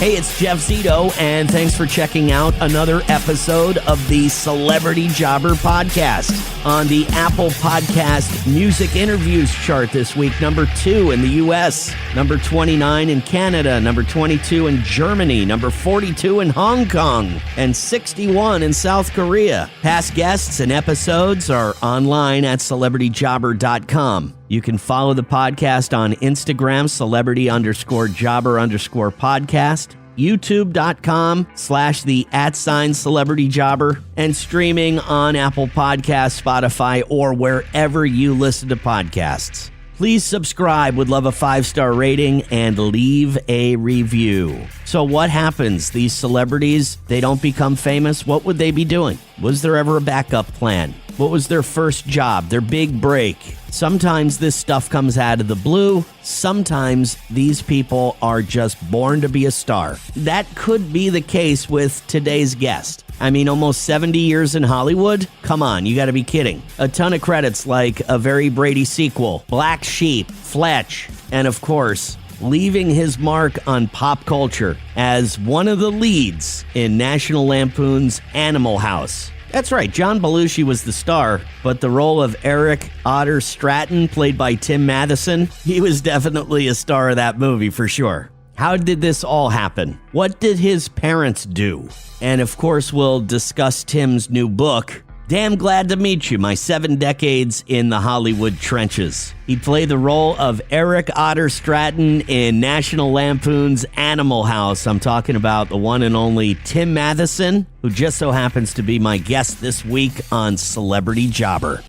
Hey, it's Jeff Zito, and thanks for checking out another episode of the Celebrity Jobber Podcast. On the Apple Podcast Music Interviews chart this week, number 2 in the U.S., number 29 in Canada, number 22 in Germany, number 42 in Hong Kong, and 61 in South Korea. Past guests and episodes are online at celebrityjobber.com. You can follow the podcast on Instagram, celebrity_jobber_podcast, youtube.com/the @celebrityjobber, and streaming on Apple Podcasts, Spotify, or wherever you listen to podcasts. Please subscribe, would love a 5-star rating, and leave a review. So what happens? These celebrities, they don't become famous. What would they be doing? Was there ever a backup plan? What was their first job, their big break? Sometimes this stuff comes out of the blue. Sometimes these people are just born to be a star. That could be the case with today's guest. I mean, almost 70 years in Hollywood? Come on, you gotta be kidding. A ton of credits like A Very Brady Sequel, Black Sheep, Fletch, and of course, leaving his mark on pop culture as one of the leads in National Lampoon's Animal House. That's right, John Belushi was the star, but the role of Eric Otter Stratton, played by Tim Matheson, he was definitely a star of that movie for sure. How did this all happen? What did his parents do? And of course, we'll discuss Tim's new book, Damn Glad to Meet You, My 7 Decades in the Hollywood Trenches. He played the role of Eric Otter Stratton in National Lampoon's Animal House. I'm talking about the one and only Tim Matheson, who just so happens to be my guest this week on Celebrity Jobber.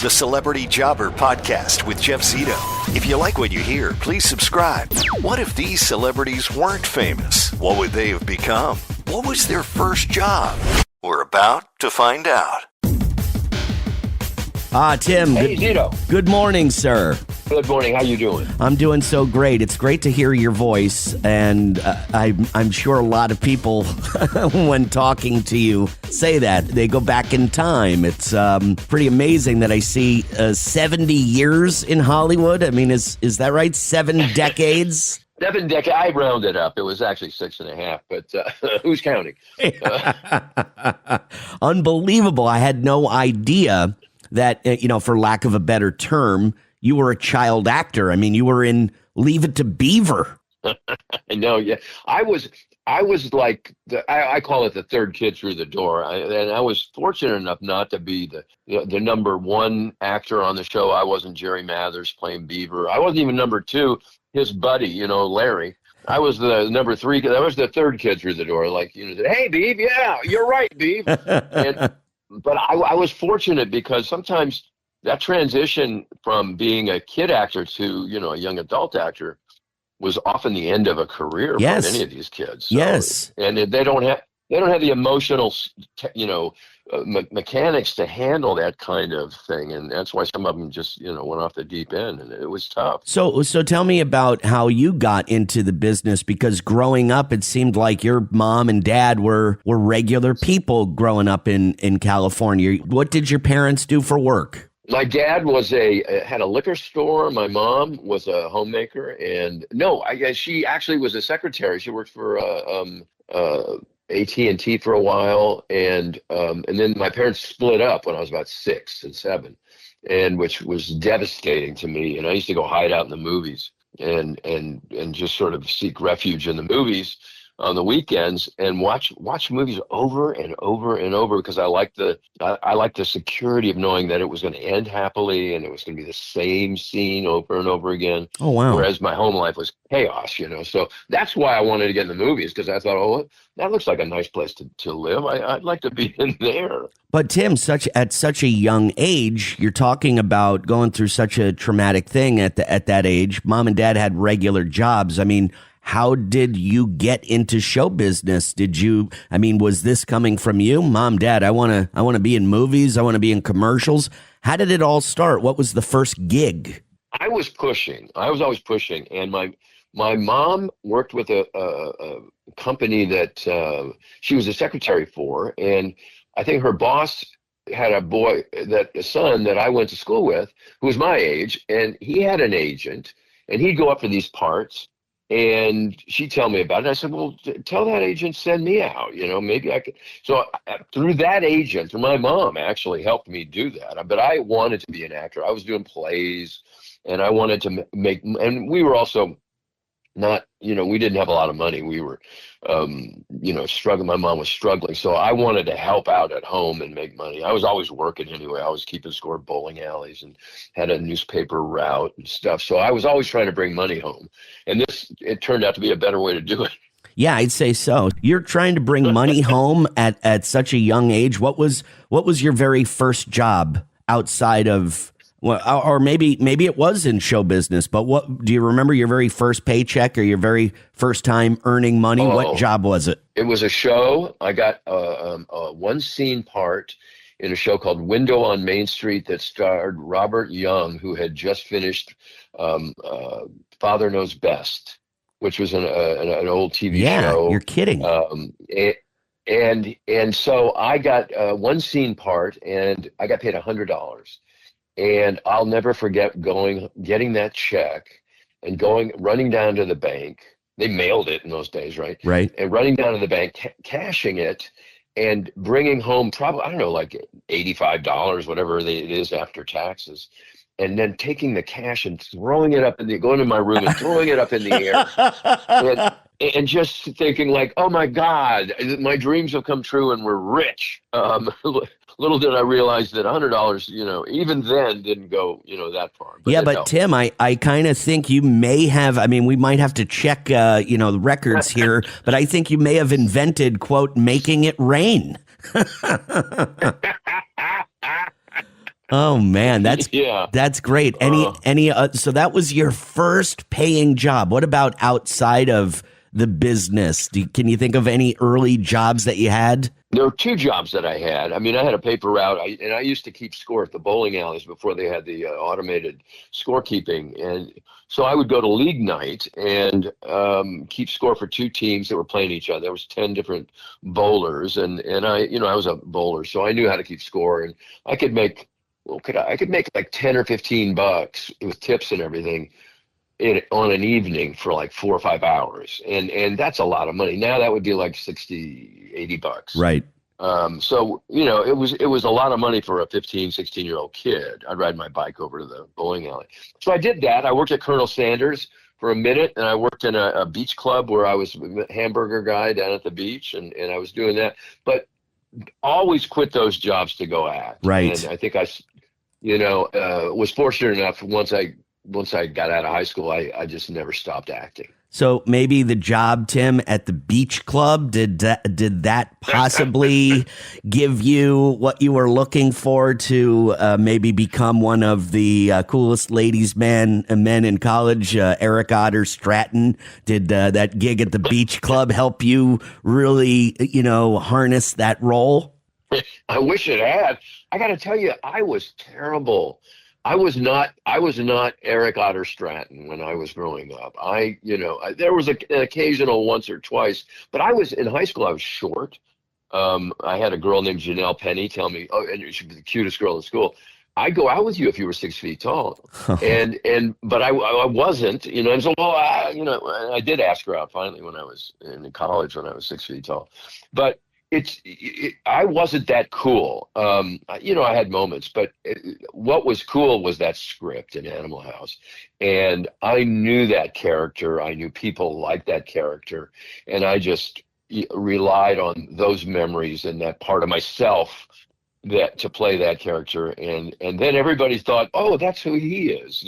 The Celebrity Jobber Podcast with Jeff Zito. If you like what you hear, please subscribe. What if these celebrities weren't famous? What would they have become? What was their first job? We're about to find out. Tim. Hey, Zito. Good morning, sir. Good morning. How you doing? I'm doing so great. It's great to hear your voice, and I'm sure a lot of people, when talking to you, say that. They go back in time. It's pretty amazing that I see 70 years in Hollywood. I mean, is that right? 7 decades? 7 decades. I rounded up. It was actually 6.5, but who's counting? Unbelievable. I had no idea that, for lack of a better term, you were a child actor. I mean, you were in Leave It to Beaver. No, yeah. I was like, I call it the third kid through the door. And I was fortunate enough not to be the number one actor on the show. I wasn't Jerry Mathers playing Beaver. I wasn't even number 2, his buddy, Larry. I was the number 3. I was the third kid through the door. Like, hey, Beav, yeah, you're right, Beav. But I was fortunate because sometimes that transition from being a kid actor to, a young adult actor was often the end of a career for many of these kids. So, yes. And they don't have the emotional, mechanics to handle that kind of thing. And that's why some of them just, went off the deep end, and it was tough. So tell me about how you got into the business, because growing up, it seemed like your mom and dad were regular people growing up in California. What did your parents do for work? My dad had a liquor store. My mom was a homemaker, and she actually was a secretary. She worked for AT&T for a while, and then my parents split up when I was about 6 and 7, and which was devastating to me. And I used to go hide out in the movies and just sort of seek refuge in the movies on the weekends and watch movies over and over and over, because I like the security of knowing that it was going to end happily and it was going to be the same scene over and over again. Oh, wow. Whereas my home life was chaos, So that's why I wanted to get in the movies, because I thought, that looks like a nice place to live. I'd like to be in there. But Tim, at such a young age, you're talking about going through such a traumatic thing at that age. Mom and dad had regular jobs. I mean, how did you get into show business? Was this coming from you? Mom, Dad, I want to be in movies. I want to be in commercials. How did it all start? What was the first gig? I was pushing. I was always pushing. And my mom worked with a company that she was a secretary for. And I think her boss had a son that I went to school with who was my age. And he had an agent. And he'd go up for these parts. And she'd tell me about it. I said, well, tell that agent, send me out, maybe I could. So through that agent, my mom actually helped me do that. But I wanted to be an actor. I was doing plays, and I wanted to make, and we were also not, we didn't have a lot of money. We were, struggling. My mom was struggling. So I wanted to help out at home and make money. I was always working anyway. I was keeping score at bowling alleys and had a newspaper route and stuff. So I was always trying to bring money home. And it turned out to be a better way to do it. Yeah, I'd say so. You're trying to bring money home at such a young age. What was your very first job outside of, well, or maybe it was in show business, but what do you remember your very first paycheck or your very first time earning money? What job was it? It was a show. I got a one scene part in a show called Window on Main Street that starred Robert Young, who had just finished Father Knows Best, which was an old TV show. Yeah, you're kidding. And so I got one scene part, and I got paid $100. And I'll never forget getting that check and running down to the bank. They mailed it in those days, right? Right. And running down to the bank, cashing it, and bringing home probably, I don't know, like $85, whatever it is after taxes. And then taking the cash and throwing it up going to my room and throwing it up in the air. And just thinking like, oh my God, my dreams have come true and we're rich. Little did I realize that $100, even then didn't go, that far. But Tim, I kind of think you may have, we might have to check, the records here, but I think you may have invented, quote, making it rain. Oh man, that's great. So that was your first paying job. What about outside of the business? Can you think of any early jobs that you had? There were two jobs that I had. I had a paper route, and I used to keep score at the bowling alleys before they had the automated scorekeeping. And so I would go to league night and keep score for two teams that were playing each other. There was 10 different bowlers, and I was a bowler, so I knew how to keep score. And I could make, I could make like 10 or 15 bucks with tips and everything on an evening for like 4 or 5 hours. And that's a lot of money. Now that would be like 60, 80 bucks. Right. So, it was a lot of money for a 15, 16-year-old kid. I'd ride my bike over to the bowling alley. So I did that. I worked at Colonel Sanders for a minute, and I worked in a beach club where I was a hamburger guy down at the beach, and I was doing that. But always quit those jobs to go act. Right. And I think I was fortunate enough once I got out of high school, I just never stopped acting. So maybe the job, Tim, at the beach club, did that possibly give you what you were looking for to maybe become one of the coolest men in college, Eric Otter Stratton? Did that gig at the beach club help you really, harness that role? I wish it had. I got to tell you, I was terrible. I was not Eric Otter Stratton when I was growing up. There was an occasional once or twice, but in high school, I was short. I had a girl named Janelle Penny tell me, oh, and she was the cutest girl in school. I'd go out with you if you were 6 feet tall. But I wasn't, and so, I did ask her out finally when I was in college when I was 6 feet tall, but I wasn't that cool. I had moments, but what was cool was that script in Animal House. And I knew that character. I knew people like that character. And I just relied on those memories and that part of myself to play that character. And then everybody thought, oh, that's who he is,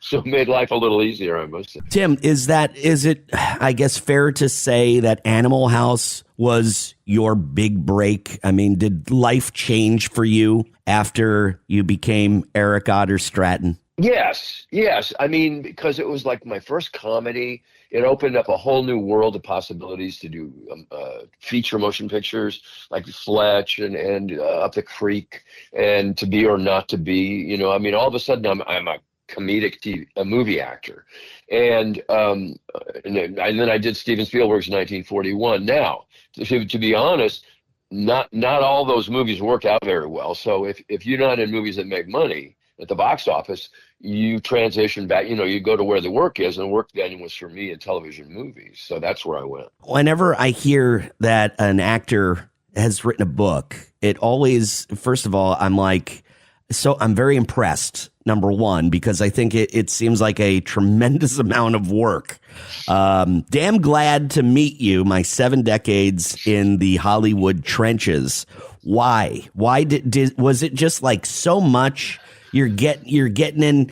So it made life a little easier, I must say. Tim, is it, I guess, fair to say that Animal House was your big break? Did life change for you after you became Eric Otter Stratton? Yes. Because it was like my first comedy. It opened up a whole new world of possibilities to do feature motion pictures like Fletch and Up the Creek and To Be or Not to Be. All of a sudden I'm a comedic movie actor. And then I did Steven Spielberg's 1941. Now, to be honest, not all those movies work out very well. So if you're not in movies that make money at the box office, you transition back, you go to where the work is, and the work then was for me in television movies. So that's where I went. Whenever I hear that an actor has written a book, it always, first of all, I'm very impressed, number one, because I think it seems like a tremendous amount of work. Damn glad to meet you, my 7 decades in the Hollywood trenches. Why? Why was it just like so much? You're getting in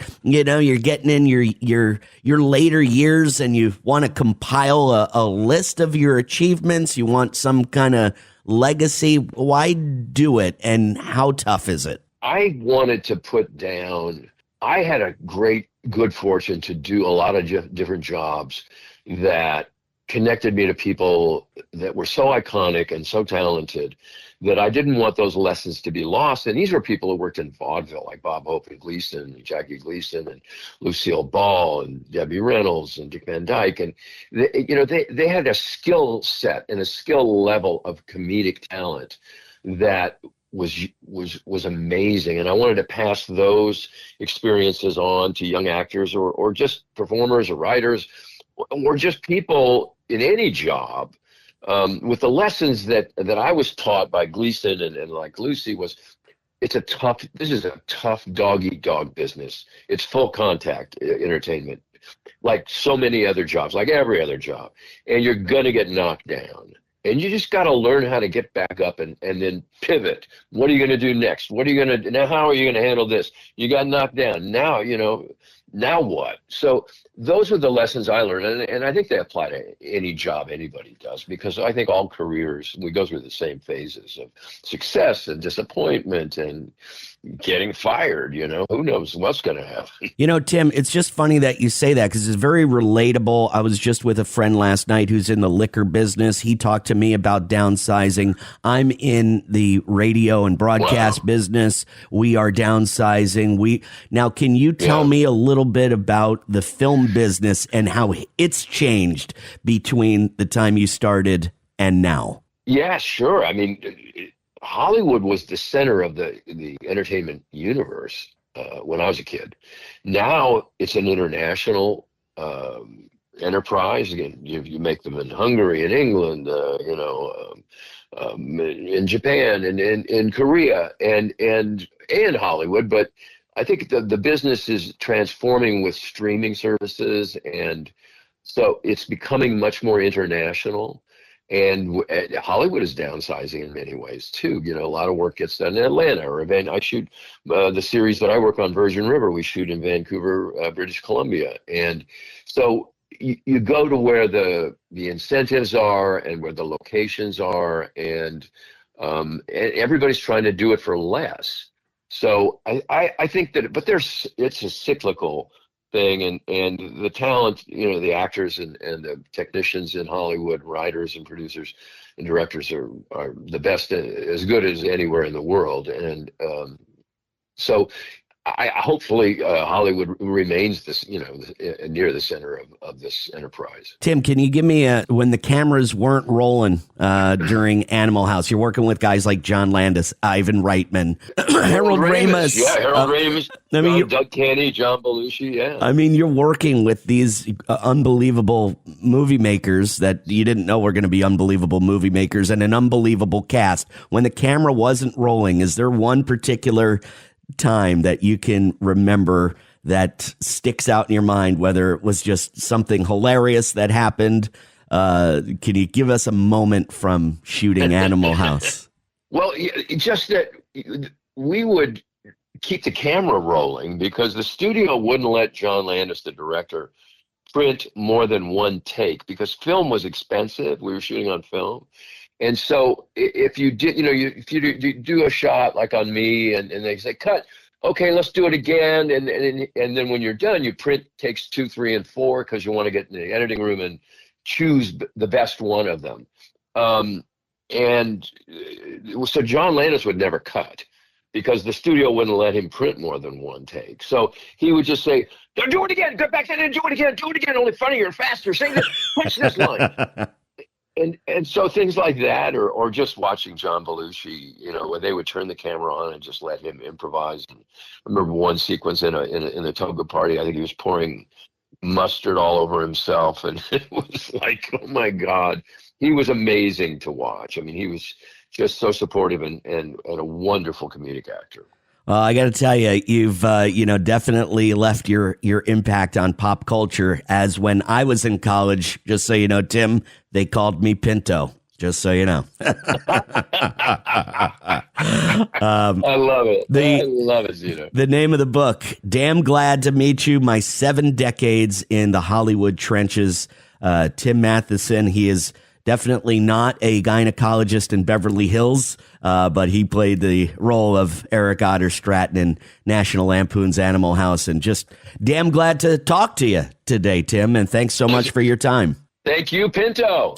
your later years, and you want to compile a list of your achievements. You want some kind of legacy. Why do it, and how tough is it? I wanted to put down, I had a good fortune to do a lot of different jobs that connected me to people that were so iconic and so talented that I didn't want those lessons to be lost. And these were people who worked in vaudeville, like Bob Hope and Gleason, and Jackie Gleason, and Lucille Ball, and Debbie Reynolds, and Dick Van Dyke. And they had a skill set and a skill level of comedic talent that was amazing. And I wanted to pass those experiences on to young actors, or just performers or writers, or just people in any job, with the lessons that I was taught by Gleason and like Lucy was, this is a tough dog-eat-dog business. It's full contact entertainment, like so many other jobs, like every other job. And you're going to get knocked down. And you just got to learn how to get back up and then pivot. What are you going to do next? Now how are you going to handle this? You got knocked down. Now what? So those are the lessons I learned. And I think they apply to any job anybody does, because I think all careers, we go through the same phases of success and disappointment and getting fired. Who knows what's going to happen. Tim, it's just funny that you say that, because it's very relatable. I was just with a friend last night who's in the liquor business. He talked to me about downsizing. I'm in the radio and broadcast business. We are downsizing. Now, can you tell me a little bit about the film business and how it's changed between the time you started and now? Yeah, sure. I mean, Hollywood was the center of the entertainment universe when I was a kid. Now it's an international enterprise. Again, you make them in Hungary and England, in Japan and in Korea and Hollywood. But I think the business is transforming with streaming services, and so it's becoming much more international. And Hollywood is downsizing in many ways too. A lot of work gets done in Atlanta or I shoot the series that I work on, Virgin River. We shoot in Vancouver, British Columbia, and so you go to where the incentives are and where the locations are, and everybody's trying to do it for less. So I think that, but it's a cyclical thing, and the talent, the actors and the technicians in Hollywood, writers and producers and directors are the best, as good as anywhere in the world. And so hopefully Hollywood remains this, near the center of this enterprise. Tim, can you give me when the cameras weren't rolling during Animal House? You're working with guys like John Landis, Ivan Reitman, Harold Ramis. Yeah, Harold Ramis. Doug Canny, John Belushi. Yeah. I mean, you're working with these unbelievable movie makers that you didn't know were going to be unbelievable movie makers, and an unbelievable cast. When the camera wasn't rolling, is there one particular time that you can remember that sticks out in your mind, whether it was just something hilarious that happened? Can you give us a moment from shooting Animal House? Well, just that we would keep the camera rolling because the studio wouldn't let John Landis, the director, print more than one take because film was expensive. We were shooting on film. And so if you did, if you do a shot like on me and they say, cut, okay, let's do it again. And then when you're done, you print takes 2, 3, and 4 because you want to get in the editing room and choose the best one of them. So John Landis would never cut because the studio wouldn't let him print more than one take. So he would just say, do it again, go back there and do it again, only funnier and faster, say this, punch this line. And so things like that, or just watching John Belushi, where they would turn the camera on and just let him improvise. And I remember one sequence in a toga party. I think he was pouring mustard all over himself, and it was like, oh my God, he was amazing to watch. I mean, he was just so supportive and a wonderful comedic actor. I got to tell you, you've definitely left your impact on pop culture. As when I was in college, just so you know, Tim, they called me Pinto. Just so you know. I love it. I love it, Zito. The name of the book, Damn Glad to Meet You, My 7 Decades in the Hollywood Trenches. Tim Matheson, he is definitely not a gynecologist in Beverly Hills, but he played the role of Eric Otter Stratton in National Lampoon's Animal House. And just damn glad to talk to you today, Tim, and thanks so much for your time. Thank you, Pinto.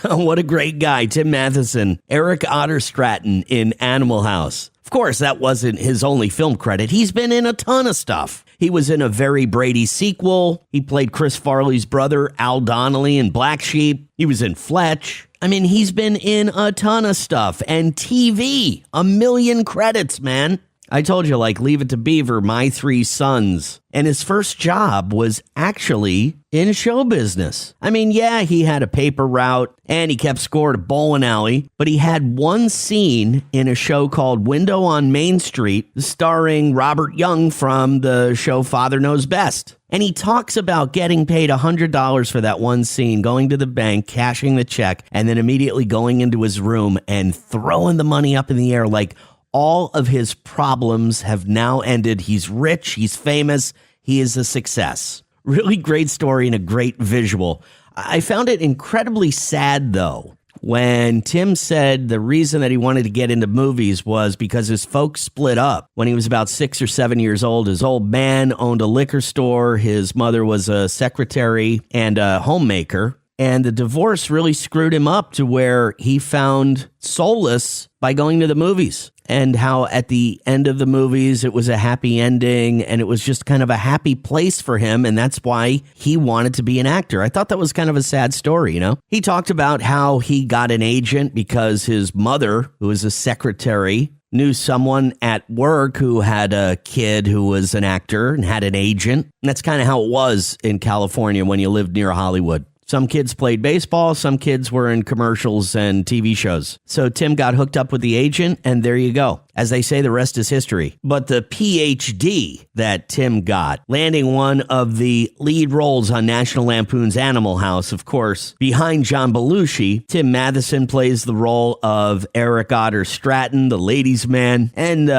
What a great guy, Tim Matheson, Eric Otter Stratton in Animal House. Of course, that wasn't his only film credit. He's been in a ton of stuff. He was in a Very Brady sequel. He played Chris Farley's brother, Al Donnelly, in Black Sheep. He was in Fletch. I mean, he's been in a ton of stuff. And TV, 1 million credits, man. I told you, like Leave It to Beaver, My 3 Sons. And his first job was actually in show business. I mean, yeah, he had a paper route and he kept score at a bowling alley, but he had one scene in a show called Window on Main Street, starring Robert Young from the show Father Knows Best. And he talks about getting paid $100 for that one scene, going to the bank, cashing the check, and then immediately going into his room and throwing the money up in the air like all of his problems have now ended. He's rich. He's famous. He is a success. Really great story and a great visual. I found it incredibly sad, though, when Tim said the reason that he wanted to get into movies was because his folks split up when he was about 6 or 7 years old. His old man owned a liquor store. His mother was a secretary and a homemaker. And the divorce really screwed him up to where he found solace by going to the movies. And how at the end of the movies, it was a happy ending and it was just kind of a happy place for him. And that's why he wanted to be an actor. I thought that was kind of a sad story, you know? He talked about how he got an agent because his mother, who was a secretary, knew someone at work who had a kid who was an actor and had an agent. And that's kind of how it was in California when you lived near Hollywood. Some kids played baseball, some kids were in commercials and TV shows. So Tim got hooked up with the agent, and there you go. As they say, the rest is history. But the PhD that Tim got, landing one of the lead roles on National Lampoon's Animal House, of course, behind John Belushi, Tim Matheson plays the role of Eric Otter Stratton, the ladies' man, and,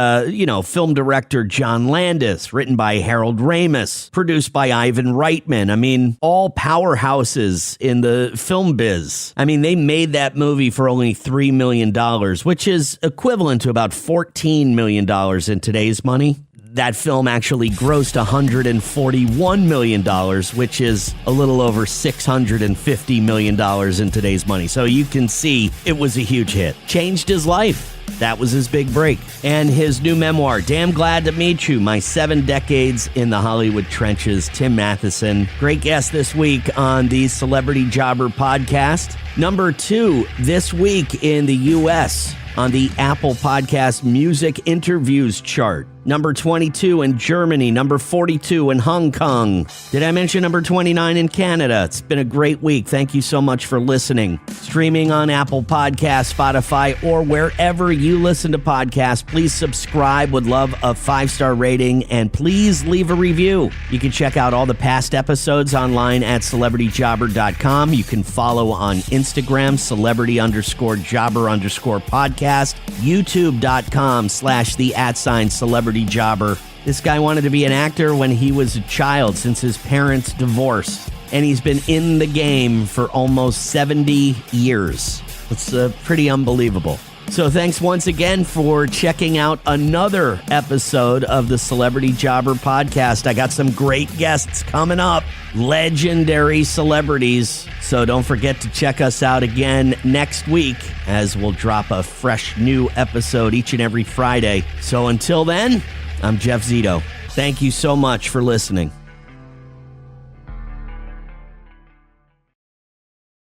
film director John Landis, written by Harold Ramis, produced by Ivan Reitman. I mean, all powerhouses in the film biz. I mean, they made that movie for only $3 million, which is equivalent to about $14 million in today's money. That film actually grossed $141 million, which is a little over $650 million in today's money. So you can see it was a huge hit. Changed his life. That was his big break. And his new memoir, Damn Glad to Meet You, My 7 Decades in the Hollywood Trenches, Tim Matheson. Great guest this week on the Celebrity Jobber podcast. Number 2 this week in the U.S. on the Apple Podcast Music Interviews chart. Number 22 in Germany, number 42 in Hong Kong. Did I mention number 29 in Canada? It's been a great week. Thank you so much for listening. Streaming on Apple Podcasts, Spotify, or wherever you listen to podcasts. Please subscribe. Would love a 5-star rating, and please leave a review. You can check out all the past episodes online at celebrityjobber.com. You can follow on Instagram, celebrity_jobber_podcast, youtube.com/the@celebrity Jobber. This guy wanted to be an actor when he was a child since his parents divorced, and he's been in the game for almost 70 years. It's pretty unbelievable. So thanks once again for checking out another episode of the Celebrity Jobber podcast. I got some great guests coming up, legendary celebrities. So don't forget to check us out again next week as we'll drop a fresh new episode each and every Friday. So until then, I'm Jeff Zito. Thank you so much for listening.